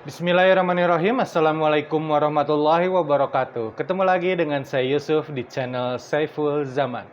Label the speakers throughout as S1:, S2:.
S1: Bismillahirrahmanirrahim. Assalamualaikum warahmatullahi wabarakatuh. Ketemu lagi dengan saya Yusuf di channel Saiful Zaman.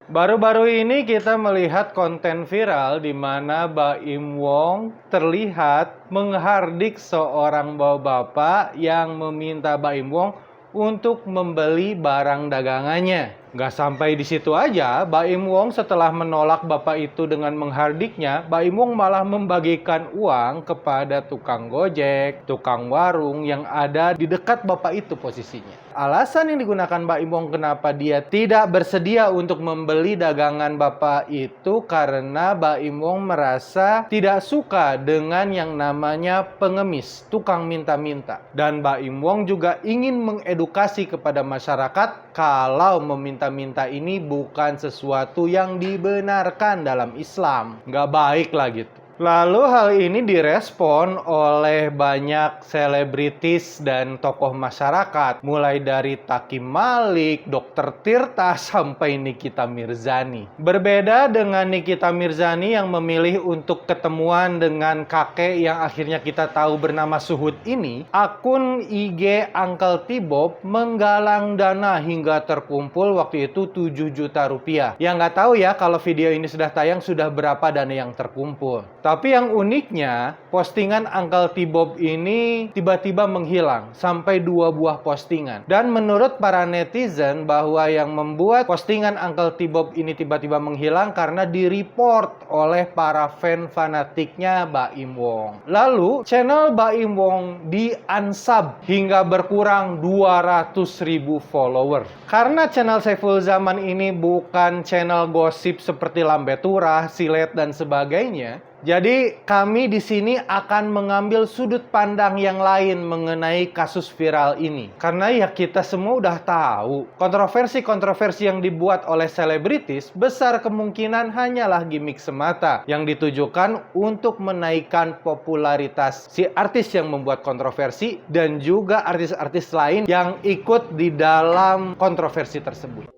S1: Baru-baru ini kita melihat konten viral di mana Baim Wong terlihat menghardik seorang bapak yang meminta Baim Wong untuk membeli barang dagangannya. Nggak sampai di situ aja, Baim Wong setelah menolak bapak itu dengan menghardiknya, Baim Wong malah membagikan uang kepada tukang gojek, tukang warung yang ada di dekat bapak itu posisinya. Alasan yang digunakan Baim Wong kenapa dia tidak bersedia untuk membeli dagangan bapak itu karena Baim Wong merasa tidak suka dengan yang namanya pengemis, tukang minta-minta. Dan Baim Wong juga ingin mengedukasi kepada masyarakat kalau meminta-minta ini bukan sesuatu yang dibenarkan dalam Islam. Nggak baik lah gitu. Lalu hal ini direspon oleh banyak selebritis dan tokoh masyarakat. Mulai dari Takim Malik, Dr. Tirta, sampai Nikita Mirzani. Berbeda dengan Nikita Mirzani yang memilih untuk ketemuan dengan kakek yang akhirnya kita tahu bernama Suhud ini, akun IG Uncle T-Bob menggalang dana hingga terkumpul waktu itu 7 juta rupiah. Yang nggak tahu ya kalau video ini sudah tayang sudah berapa dana yang terkumpul. Tapi yang uniknya, postingan Uncle T-Bob ini tiba-tiba menghilang sampai 2 buah postingan. Dan menurut para netizen bahwa yang membuat postingan Uncle T-Bob ini tiba-tiba menghilang karena di-report oleh para fan fanatiknya Baim Wong. Lalu, channel Baim Wong di-unsub hingga berkurang 200.000 follower. Karena channel Saiful Zaman ini bukan channel gosip seperti Lambe Turah, Silet, dan sebagainya, jadi kami di sini akan mengambil sudut pandang yang lain mengenai kasus viral ini. Karena ya kita semua udah tahu, kontroversi-kontroversi yang dibuat oleh selebritis besar kemungkinan hanyalah gimmick semata yang ditujukan untuk menaikkan popularitas si artis yang membuat kontroversi dan juga artis-artis lain yang ikut di dalam kontroversi tersebut.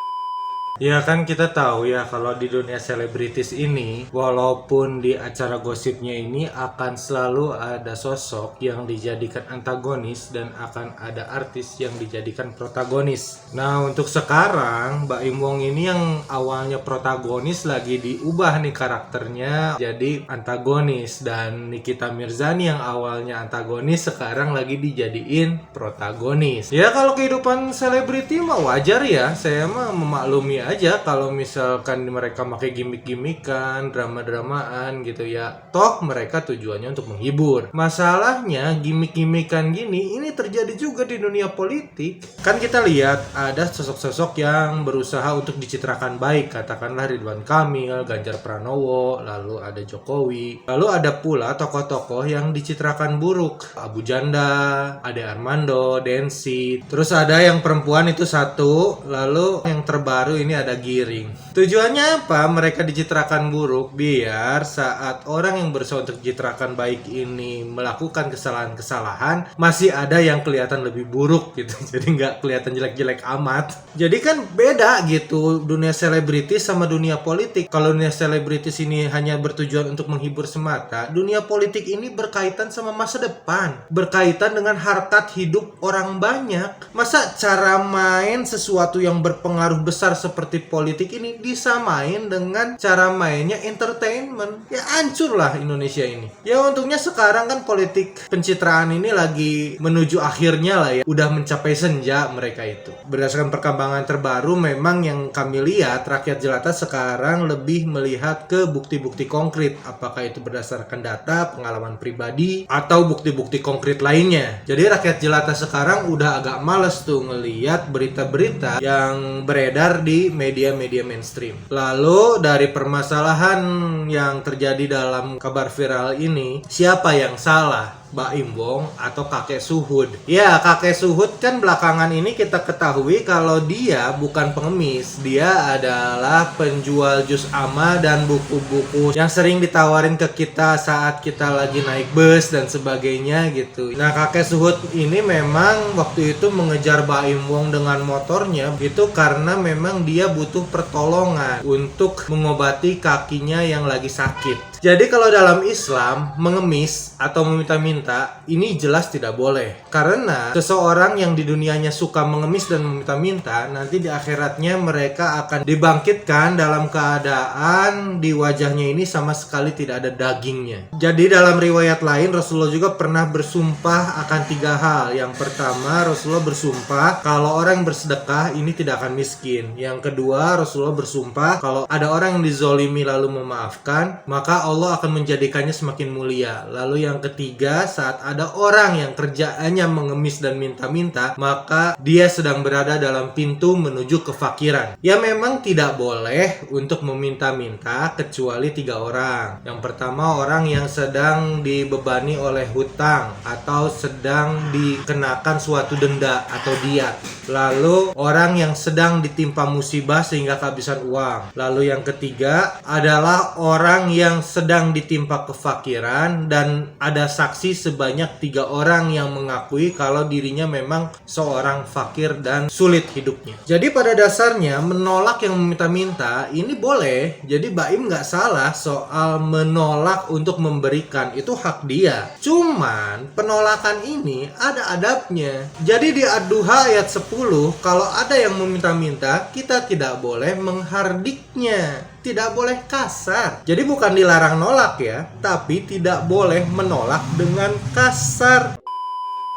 S2: Ya kan kita tahu ya kalau di dunia selebritis ini walaupun di acara gosipnya ini akan selalu ada sosok yang dijadikan antagonis dan akan ada artis yang dijadikan protagonis. Nah untuk sekarang Baim Wong ini yang awalnya protagonis lagi diubah nih karakternya jadi antagonis, dan Nikita Mirzani yang awalnya antagonis sekarang lagi dijadiin protagonis. Ya kalau kehidupan selebriti mah wajar ya, saya mah memaklumi aja kalau misalkan mereka pakai gimmick-gimmickan, drama-dramaan gitu ya. Toh mereka tujuannya untuk menghibur. Masalahnya gimmick-gimmickan gini ini terjadi juga di dunia politik. Kan kita lihat ada sosok-sosok yang berusaha untuk dicitrakan baik, katakanlah Ridwan Kamil, Ganjar Pranowo, lalu ada Jokowi. Lalu ada pula tokoh-tokoh yang dicitrakan buruk, Abu Janda, Ade Armando, Densi. Terus ada yang perempuan itu satu, lalu yang terbaru ini ada Giring. Tujuannya apa? Mereka dicitrakan buruk biar saat orang yang berusaha untuk dicitrakan baik ini melakukan kesalahan-kesalahan masih ada yang kelihatan lebih buruk gitu. Jadi nggak kelihatan jelek-jelek amat. Jadi kan beda gitu dunia selebritis sama dunia politik. Kalau dunia selebritis ini hanya bertujuan untuk menghibur semata, dunia politik ini berkaitan sama masa depan, berkaitan dengan harkat hidup orang banyak. Masa cara main sesuatu yang berpengaruh besar seperti politik ini disamain dengan cara mainnya entertainment? Ya hancurlah Indonesia ini. Ya untungnya sekarang kan politik pencitraan ini lagi menuju akhirnya lah ya. Udah mencapai senja mereka itu. Berdasarkan perkembangan terbaru memang yang kami lihat rakyat jelata sekarang lebih melihat ke bukti-bukti konkret. Apakah itu berdasarkan data, pengalaman pribadi, atau bukti-bukti konkret lainnya. Jadi rakyat jelata sekarang udah agak males tuh ngelihat berita-berita yang beredar di media-media mainstream. Lalu dari permasalahan yang terjadi dalam kabar viral ini, siapa yang salah? Baim Wong atau kakek Suhud? Ya, kakek Suhud kan belakangan ini kita ketahui kalau dia bukan pengemis. Dia adalah penjual jus ama dan buku-buku yang sering ditawarin ke kita saat kita lagi naik bus dan sebagainya gitu. Nah, kakek Suhud ini memang waktu itu mengejar Baim Wong dengan motornya itu karena memang dia butuh pertolongan untuk mengobati kakinya yang lagi sakit. Jadi kalau dalam Islam, mengemis atau meminta-minta ini jelas tidak boleh. Karena seseorang yang di dunianya suka mengemis dan meminta-minta, nanti di akhiratnya mereka akan dibangkitkan dalam keadaan di wajahnya ini sama sekali tidak ada dagingnya. Jadi dalam riwayat lain Rasulullah juga pernah bersumpah akan 3 hal. Yang pertama, Rasulullah bersumpah kalau orang yang bersedekah ini tidak akan miskin. Yang kedua, Rasulullah bersumpah kalau ada orang yang dizolimi lalu memaafkan, maka Allah akan menjadikannya semakin mulia. Lalu yang ketiga, saat ada orang yang kerjaannya mengemis dan minta-minta, maka dia sedang berada dalam pintu menuju kefakiran. Ya memang tidak boleh untuk meminta-minta kecuali 3 orang. Yang pertama, orang yang sedang dibebani oleh hutang atau sedang dikenakan suatu denda atau diat. Lalu orang yang sedang ditimpa musibah sehingga kehabisan uang. Lalu yang ketiga adalah orang yang sedang ditimpa kefakiran dan ada saksi sebanyak 3 orang yang mengakui kalau dirinya memang seorang fakir dan sulit hidupnya. Jadi pada dasarnya menolak yang meminta-minta ini boleh. Jadi Baim nggak salah soal menolak untuk memberikan, itu hak dia. Cuman penolakan ini ada adabnya. Jadi di Ad-Duha ayat 10, kalau ada yang meminta-minta, kita tidak boleh menghardiknya. Tidak boleh kasar. Jadi bukan dilarang nolak ya, tapi tidak boleh menolak dengan kasar.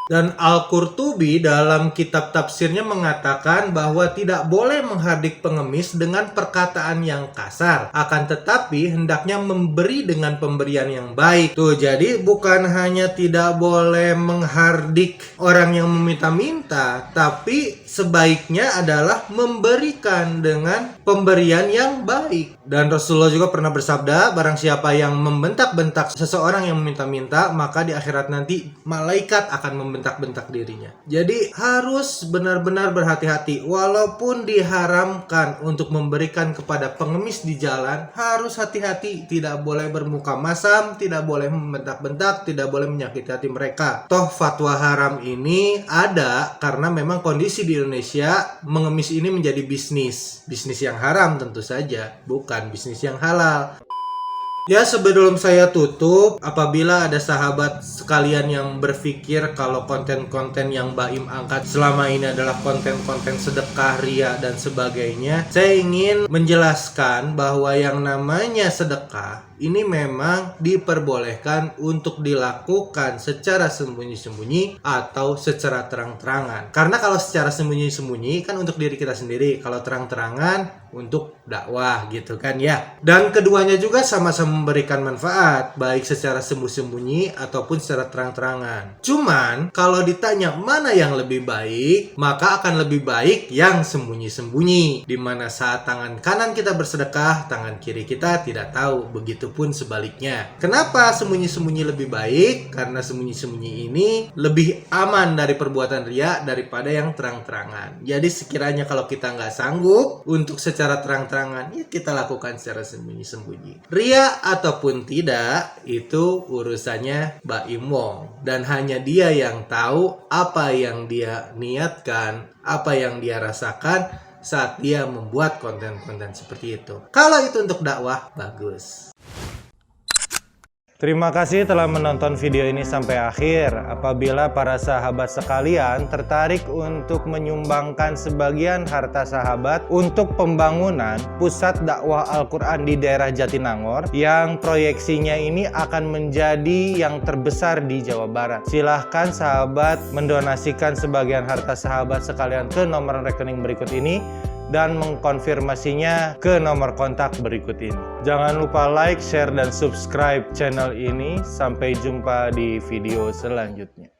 S2: Dan Al-Qurtubi dalam kitab tafsirnya mengatakan bahwa tidak boleh menghardik pengemis dengan perkataan yang kasar. Akan tetapi hendaknya memberi dengan pemberian yang baik. Tuh, jadi bukan hanya tidak boleh menghardik orang yang meminta-minta, tapi sebaiknya adalah memberikan dengan pemberian yang baik. Dan Rasulullah juga pernah bersabda, barang siapa yang membentak-bentak seseorang yang meminta-minta, maka di akhirat nanti malaikat akan membentak-bentak dirinya. Jadi harus benar-benar berhati-hati. Walaupun diharamkan untuk memberikan kepada pengemis di jalan, harus hati-hati. Tidak boleh bermuka masam, tidak boleh membentak-bentak, tidak boleh menyakiti hati mereka. Toh fatwa haram ini ada karena memang kondisi di Indonesia mengemis ini menjadi bisnis. Bisnis yang haram tentu saja, bukan bisnis yang halal. Ya, sebelum saya tutup, apabila ada sahabat sekalian yang berpikir kalau konten-konten yang Baim angkat selama ini adalah konten-konten sedekah, ria, dan sebagainya, saya ingin menjelaskan bahwa yang namanya sedekah ini memang diperbolehkan untuk dilakukan secara sembunyi-sembunyi atau secara terang-terangan. Karena kalau secara sembunyi-sembunyi kan untuk diri kita sendiri, kalau terang-terangan untuk dakwah gitu kan ya. Dan keduanya juga sama-sama memberikan manfaat, baik secara sembunyi-sembunyi ataupun secara terang-terangan. Cuman kalau ditanya mana yang lebih baik, maka akan lebih baik yang sembunyi-sembunyi, dimana saat tangan kanan kita bersedekah, tangan kiri kita tidak tahu. Begitupun sebaliknya. Kenapa sembunyi-sembunyi lebih baik? Karena sembunyi-sembunyi ini lebih aman dari perbuatan ria daripada yang terang-terangan. Jadi sekiranya kalau kita nggak sanggup untuk secara terang-terangan, ya kita lakukan secara sembunyi-sembunyi. Ria ataupun tidak, itu urusannya Baim Wong. Dan hanya dia yang tahu apa yang dia niatkan, apa yang dia rasakan saat dia membuat konten-konten seperti itu. Kalau itu untuk dakwah, bagus.
S1: Terima kasih telah menonton video ini sampai akhir. Apabila para sahabat sekalian tertarik untuk menyumbangkan sebagian harta sahabat untuk pembangunan pusat dakwah Al-Quran di daerah Jatinangor yang proyeksinya ini akan menjadi yang terbesar di Jawa Barat, silahkan sahabat mendonasikan sebagian harta sahabat sekalian ke nomor rekening berikut ini dan mengkonfirmasinya ke nomor kontak berikut ini. Jangan lupa like, share, dan subscribe channel ini. Sampai jumpa di video selanjutnya.